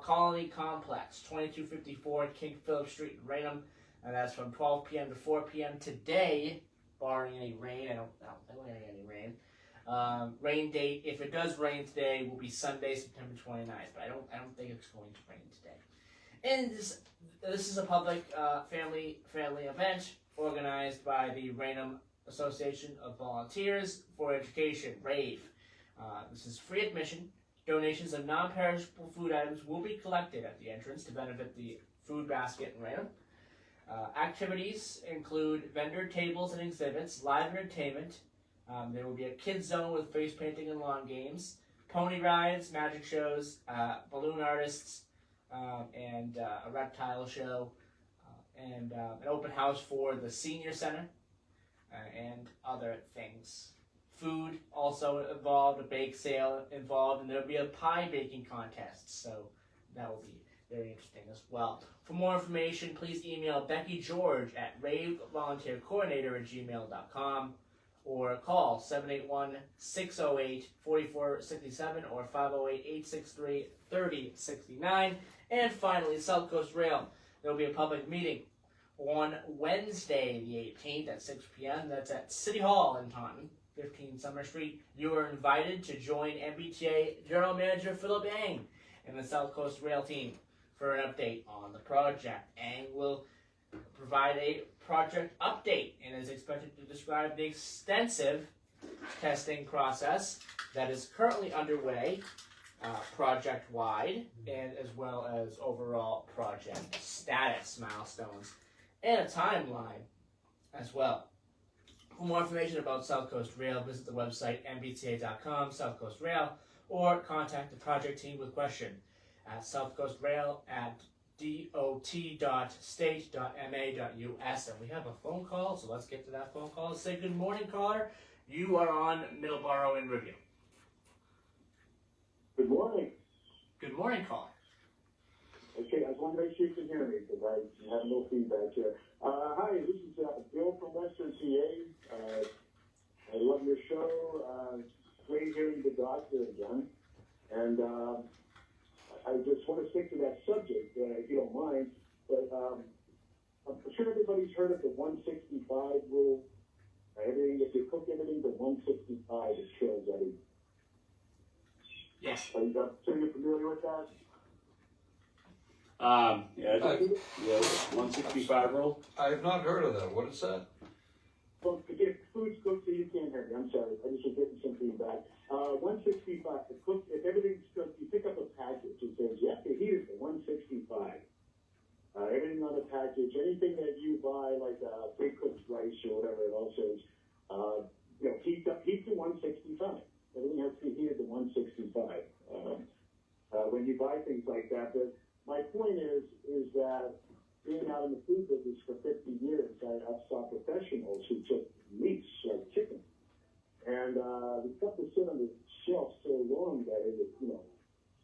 Colony Complex, 2254 King Philip Street in Raynham, and that's from 12 p.m. to 4 p.m. today, barring any rain. I don't think we're going to get any rain. Rain date, if it does rain today, will be Sunday, September 29th, but I don't think it's going to rain today. And this is a public family-friendly event organized by the Raynham Association of Volunteers for Education, RAVE. This is free admission. Donations of non-perishable food items will be collected at the entrance to benefit the food basket in Raynham. Activities include vendor tables and exhibits, live entertainment. There will be a kids zone with face painting and lawn games, pony rides, magic shows, balloon artists, and a reptile show, and an open house for the senior center, and other things. Food also involved, a bake sale involved, and there'll be a pie baking contest, so that will be very interesting as well. For more information, please email Becky George at ravevolunteercoordinator@gmail.com or call 781-608-4467 or 508-863-3069. And finally, South Coast Rail. There will be a public meeting on Wednesday, the 18th at 6 p.m. That's at City Hall in Taunton, 15 Summer Street. You are invited to join MBTA General Manager Philip Ang and the South Coast Rail team for an update on the project. Ang will provide a project update and is expected to describe the extensive testing process that is currently underway project-wide, and as well as overall project status, milestones, and a timeline as well. For more information about South Coast Rail, visit the website mbta.com, South Coast Rail, or contact the project team with question at South Coast Rail at dot.state.ma.us. And we have a phone call, so let's get to that phone call. Say good morning, caller. You are on Middleboro in Review. Good morning. Good morning, caller. Okay, I just want to make sure you can hear me because I have no feedback here. Hi, this is Bill from Western PA. I love your show. Great hearing the doctor again. And I just want to stick to that subject, if you don't mind. But I'm sure everybody's heard of the 165 rule. Everything, if you cook everything to 165, it kills everything. Yes. Are you familiar with that? Yeah, 165 rule. I have not heard of that. What is that? Well, if food's cooked, so you can't hear me. I'm sorry. I just was getting some feedback. 165. If everything's cooked, you pick up a package. It says you have to heat it to 165. Everything on the package, anything that you buy, like pre-cooked rice or whatever it all says, heat to 165. Everything has to be heated to 165. When you buy things like that, but my point is that being out in the food business for 50 years, I've saw professionals who took meats like chicken, and the stuff would sit on the shelf so long that it would,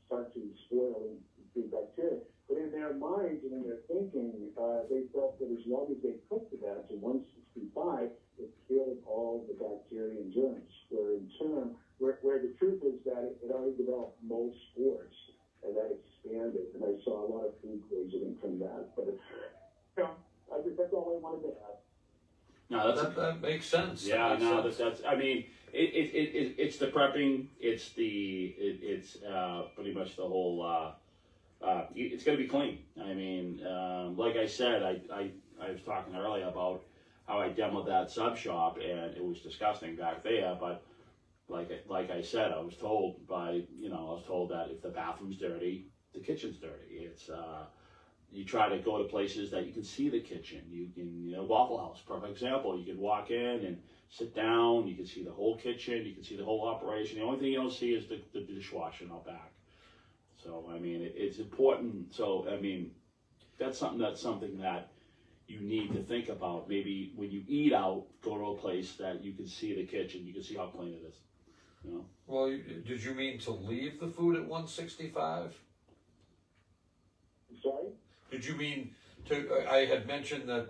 start to spoil and do bacteria. But in their minds and in their thinking, they felt that as long as they cooked that to 165, it killed all the bacteria and germs. Where the truth is that it already developed mold spores, and that expanded. And I saw a lot of food poisoning from that. But that's all I wanted to add. No, That makes sense. Yeah, That makes no, sense. that's. I mean, it's the prepping. It's pretty much the whole. It's going to be clean. I mean, like I said, I was talking earlier about how I demoed that sub shop, and it was disgusting back there. But like I said, I was told that if the bathroom's dirty, the kitchen's dirty. It's you try to go to places that you can see the kitchen. You can, Waffle House, perfect example. You can walk in and sit down. You can see the whole kitchen. You can see the whole operation. The only thing you don't see is the dishwasher out back. So, I mean, it's important. So, I mean, that's something that you need to think about. Maybe when you eat out, go to a place that you can see the kitchen. You can see how clean it is. Well, did you mean to leave the food at 165? Sorry? Did you mean to? I had mentioned that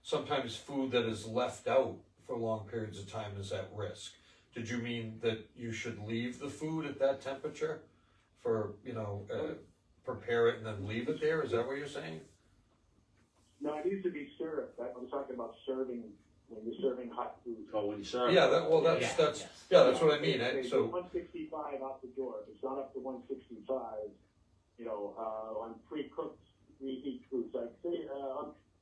sometimes food that is left out for long periods of time is at risk. Did you mean that you should leave the food at that temperature for, prepare it and then leave it there? Is that what you're saying? No, it needs to be served. I'm talking about serving when you're serving hot food. Oh, when you serve. Yeah, that's Yes. what I mean. So 165 out the door. If it's not up to 165, on pre-cooked reheat foods. Like say,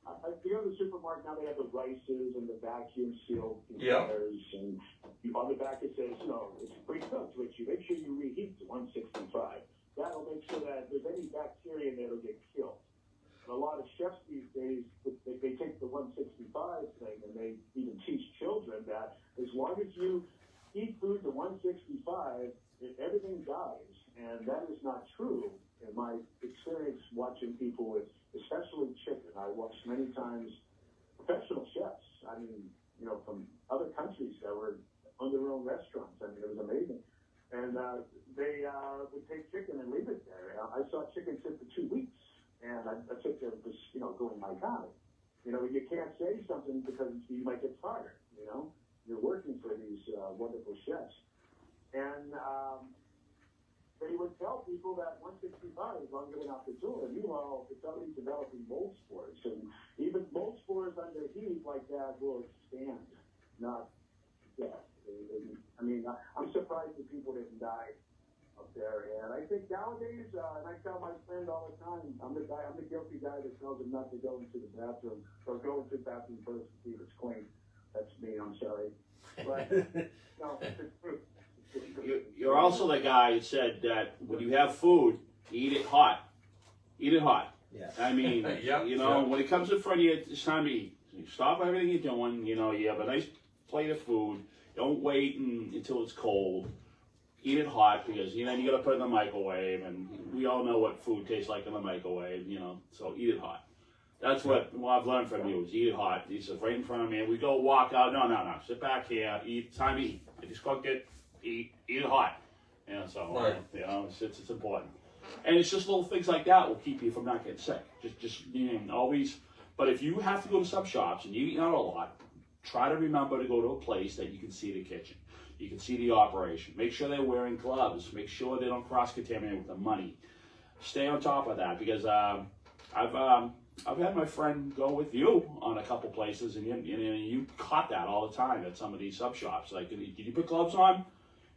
I go to the supermarket now. They have the rices and the vacuum sealed containers, and on the back it says, it's pre-cooked, which you make sure you reheat to 165. That'll make sure that if there's any bacteria in there, it'll get killed. And a lot of chefs these days, they take the 165 thing and they even teach children that as long as you eat food to 165, everything dies. And that is not true. In my experience watching people with, especially chicken, I watched many times professional chefs, from other countries that were on their own restaurants. It was amazing. And they would take chicken and leave it there. I saw chicken sit for 2 weeks. And I took it was, going, my God, you can't say something because you might get fired, You're working for these wonderful chefs. And they would tell people that 165 is longer than out the door. Meanwhile, it's already developing mold spores. And even mold spores under heat like that will expand, not death. I'm surprised that people didn't die up there. And I think nowadays, and I tell my friend all the time, I'm the guilty guy that tells him not to go into the bathroom or go into the bathroom first to see if it's clean. That's me, I'm sorry. But, no, it's the truth. You're also the guy that said that when you have food, eat it hot. Eat it hot. Yeah. I mean, when it comes in front of you, it's time to eat. You stop everything you're doing. You have a nice plate of food. Don't wait until it's cold. Eat it hot because you got to put it in the microwave, and we all know what food tastes like in the microwave. So eat it hot. That's what I've learned from you is eat it hot. He says right in front of me, and we go walk out. No. Sit back here. Eat. It's time to eat. I just cooked it. Eat it hot. Right. It's important. And it's just little things like that will keep you from not getting sick. Just always. But if you have to go to sub shops and you eat out a lot, try to remember to go to a place that you can see the kitchen. You can see the operation. Make sure they're wearing gloves. Make sure they don't cross-contaminate with the money. Stay on top of that because I've had my friend go with you on a couple places, and you caught that all the time at some of these sub shops. Like, did you put gloves on?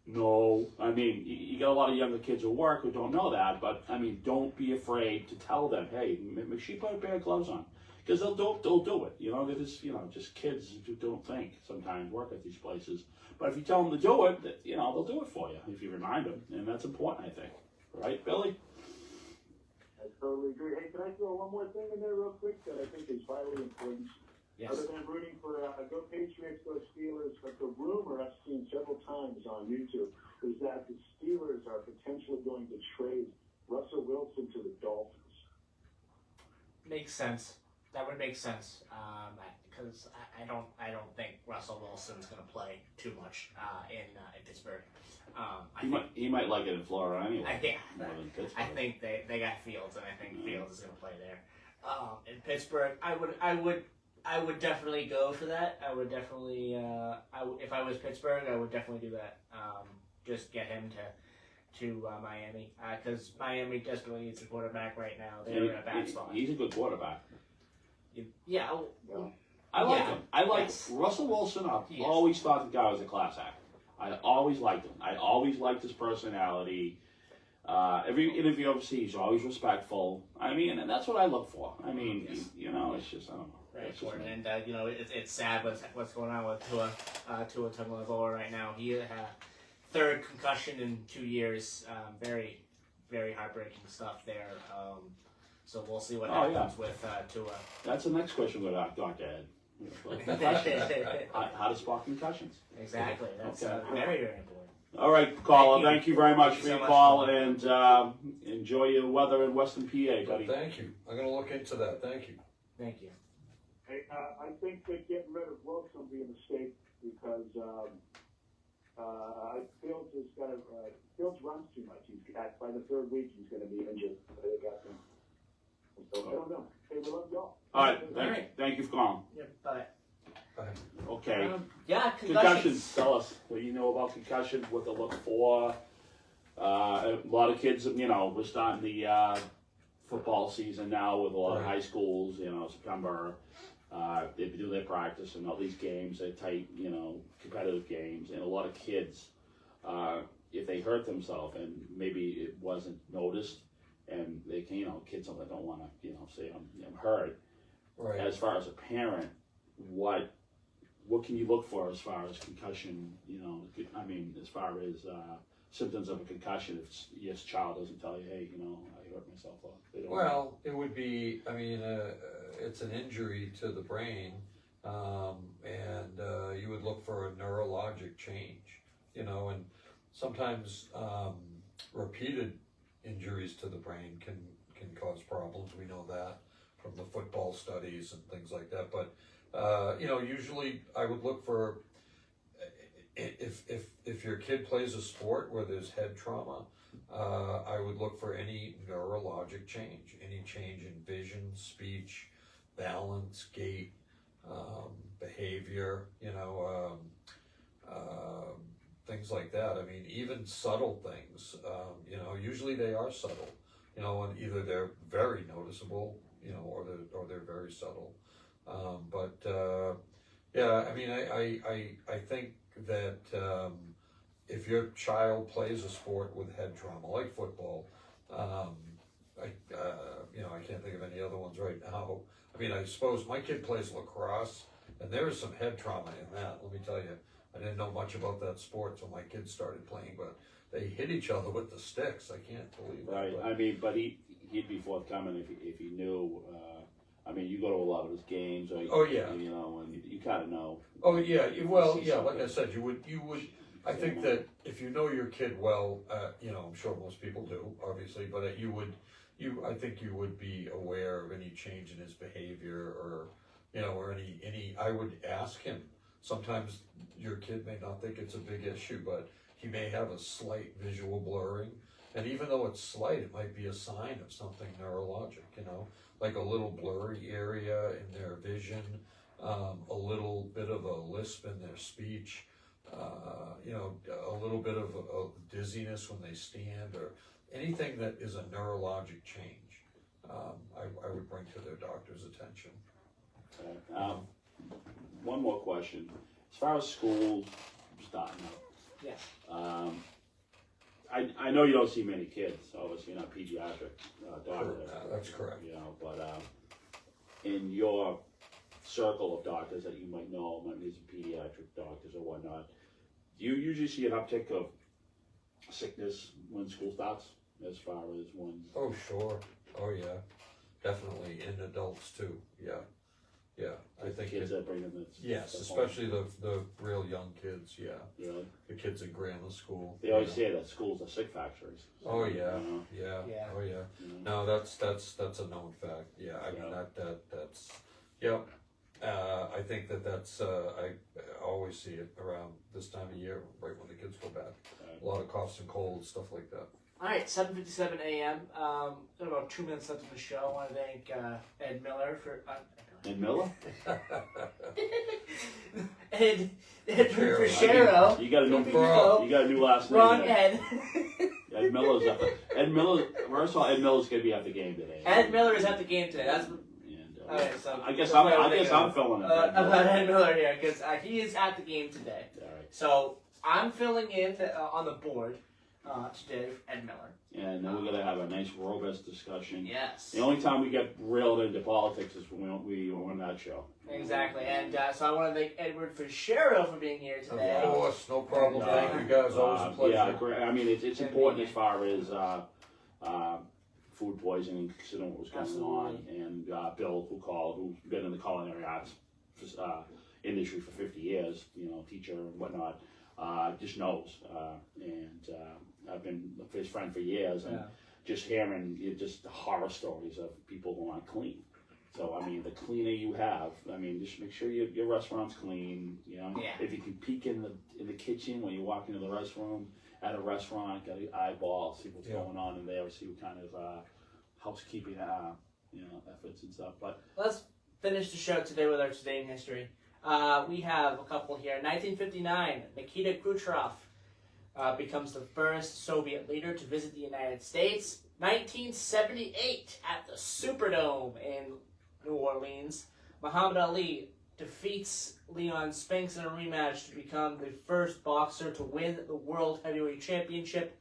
No, I mean, you got a lot of younger kids who work who don't know that, but I mean, don't be afraid to tell them, hey, make sure you put a pair of gloves on. Because they'll do it. You know, they're just, just kids who don't think sometimes work at these places. But if you tell them to do it, they'll do it for you if you remind them. And that's important, I think. Right, Billy? I totally agree. Hey, can I throw one more thing in there real quick that I think is vitally important? Yes. Other than rooting for go Patriots, go Steelers, but the rumor I've seen several times on YouTube is that the Steelers are potentially going to trade Russell Wilson to the Dolphins. Makes sense. That would make sense. Because I don't think Russell Wilson's going to play too much in Pittsburgh. He might like it in Florida anyway. More than Pittsburgh. I think they got Fields, and I think Fields is going to play there. In Pittsburgh, I would definitely go for that. I would definitely, if I was Pittsburgh, I would definitely do that. Just get him to Miami, because Miami desperately needs a quarterback right now. They're in a bad spot. He's a good quarterback. Yeah. I like Yeah. him. I like Yes. Russell Wilson. I've Yes. always thought the guy was a class act. I always liked him. I always liked his personality. Every interview I've seen, he's always respectful. I mean, and that's what I look for. I mean, Yes. it's just, I don't know. Very It's just important, me. and it's sad what's going on with Tua Tagovailoa right now. He had third concussion in 2 years. Very, very heartbreaking stuff there. So we'll see what happens with Tua. That's the next question we're going to Dr. Ed. How to spot concussions. Exactly. That's Okay. very, very important. All right, caller. Thank you. Thank you very much Thank for you your so call, much. and enjoy your weather in Western PA, buddy. Thank you. I'm gonna look into that. Thank you. Thank you. Hey, I think that getting rid of Wilson will be a mistake because Fields runs too much. By the third week, he's going to be injured. They got him. So I don't know. Hey, we love y'all. All right, thank you for calling. Yep. But Okay. yeah, Concussions. Tell us what you know about concussions, what to look for. A lot of kids, we're starting the football season now with a lot of Right. high schools. September. They do their practice and all these games. They're tight, competitive games, and a lot of kids, if they hurt themselves and maybe it wasn't noticed, and they can, kids don't want to, say I'm hurt. Right. As far as a parent, what can you look for as far as concussion? As far as symptoms of a concussion, if your child doesn't tell you, hey, I hurt myself. They don't Well, it would be, it's an injury to the brain, and you would look for a neurologic change, and sometimes repeated injuries to the brain can cause problems. We know that from the football studies and things like that. But usually I would look for if your kid plays a sport where there's head trauma, I would look for any neurologic change, any change in vision, speech, balance, gait, behavior, things like that. Even subtle things, usually they are subtle, and either they're very noticeable, or they're very subtle. I think that if your child plays a sport with head trauma, like football, I can't think of any other ones right now. I suppose my kid plays lacrosse, and there is some head trauma in that. Let me tell you, I didn't know much about that sport till my kids started playing, but they hit each other with the sticks. I can't believe it. Right. But he'd be forthcoming if he knew. You go to a lot of his games, or Oh, yeah. and you kind of know. Oh yeah, well, See yeah. Like something. I said, you would. I think that if you know your kid well, I'm sure most people do, obviously, but I think you would be aware of any change in his behavior, or any. I would ask him. Sometimes your kid may not think it's a big issue, but he may have a slight visual blurring, and even though it's slight, it might be a sign of something neurologic. Like a little blurry area in their vision, a little bit of a lisp in their speech, a little bit of a dizziness when they stand, or anything that is a neurologic change, I would bring to their doctor's attention. One more question. As far as school starting up, Yeah. I know you don't see many kids, obviously you're not pediatric doctor. That's correct. You know, but in your circle of doctors that you might know, might be some pediatric doctors or whatnot, do you usually see an uptick of sickness when school starts, as far as when? Oh, sure. Oh, yeah. Definitely in adults too. Yeah. Yeah. I think kids that bring them. yes, especially the real young kids. Yeah. Really? The kids in grammar school. They always say that schools are sick factories. Oh yeah. You know? Yeah. Yeah. Oh yeah. You know? No, that's a known fact. Yeah. I mean that's yeah. I think that's I always see it around this time of year, right when the kids go back. A lot of coughs and colds, stuff like that. All right, 7:57 a.m. Got about 2 minutes left of the show. I want to thank Ed Miller for. And Miller? Ed Fischero. You got a new Bro. You got a new last name. Wrong there. Ed. Ed Miller's up. Ed Miller. First of all, Ed Miller's gonna be at the game today. Ed Miller is at the game today. That's. And, Okay, so I guess that's what I'm filling it. about Ed Miller here because he is at the game today. All right. So I'm filling in on the board today for Ed Miller. And then we're gonna have a nice robust discussion. Yes. The only time we get reeled into politics is when we're on that show. Exactly, and so I want to thank Edward Fischero for being here today. Of course, no problem. Thank you guys. Always a pleasure. Yeah, great. I mean, it's important as far as food poisoning, considering what was going on. And Bill, who's been in the culinary arts industry for 50 years, you know, teacher and whatnot, just knows. And I've been his friend for years, and just hearing just the horror stories of people who aren't clean. So, I mean, the cleaner you have, I mean, just make sure your restaurant's clean, you know. Yeah. If you can peek in the kitchen when you walk into the restroom at a restaurant, got an eyeball, see what's going on in there, see what kind of housekeeping, efforts and stuff. But let's finish the show today with our Today in History. We have a couple here. 1959, Nikita Khrushchev becomes the first Soviet leader to visit the United States. 1978, at the Superdome in New Orleans, Muhammad Ali defeats Leon Spinks in a rematch to become the first boxer to win the World Heavyweight Championship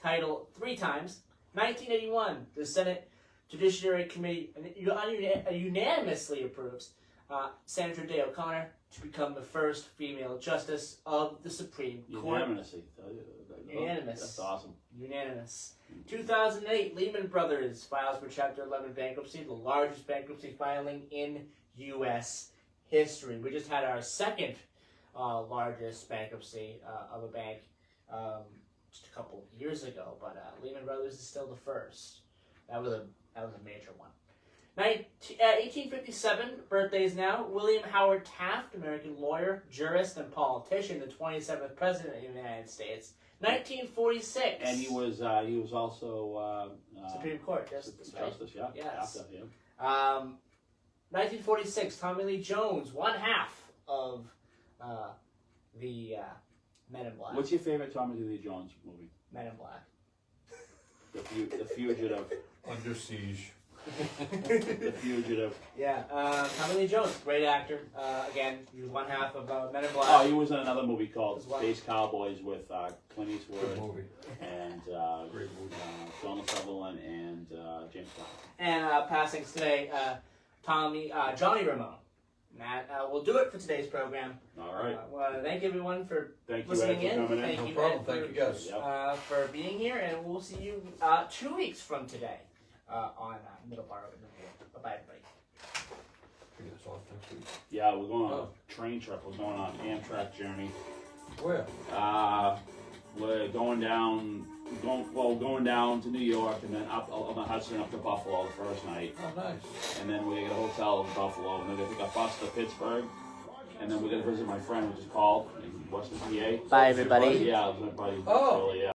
title 3 times. 1981, the Senate Judiciary Committee unanimously approves Sandra Day O'Connor to become the first female justice of the Supreme Court. Unanimous. That's awesome. Unanimous. 2008, Lehman Brothers files for Chapter 11 bankruptcy, the largest bankruptcy filing in U.S. history. We just had our second largest bankruptcy of a bank just a couple of years ago, but Lehman Brothers is still the first. That was a major one. 1857, birthdays now. William Howard Taft, American lawyer, jurist, and politician, the 27th president of the United States. 1946. And he was also Supreme Court justice. Yeah. Yes. After him. 1946. Tommy Lee Jones, one half of the Men in Black. What's your favorite Tommy Lee Jones movie? Men in Black. The Fugitive. Under Siege. The Fugitive. Yeah. Tommy Lee Jones, great actor. Again, he was one half of Men in Black. Oh, he was in another movie called As well. Space Cowboys with Clint Good Eastwood movie. and Great movie. Donald Sutherland and James Bond. And passings today, Johnny Ramone. And that will do it for today's program. All right. Well, thank everyone for Thank you, listening Ed, for in. coming in. Thank No you, problem. Ed, Thank you guys. Yep. for being here, and we'll see you 2 weeks from today on Middleboro. Bye-bye, everybody. You guys off next week. Yeah, we're going on a train trip. We're going on an Amtrak journey. Where? We're going down to New York and then up on the Hudson up to Buffalo the first night. Oh, nice. And then we get a hotel in Buffalo, and then we're going to take a bus to Pittsburgh. And then we're going to visit my friend, which is called in Western PA. Bye, everybody. Yeah, my buddy. Oh. Really, yeah.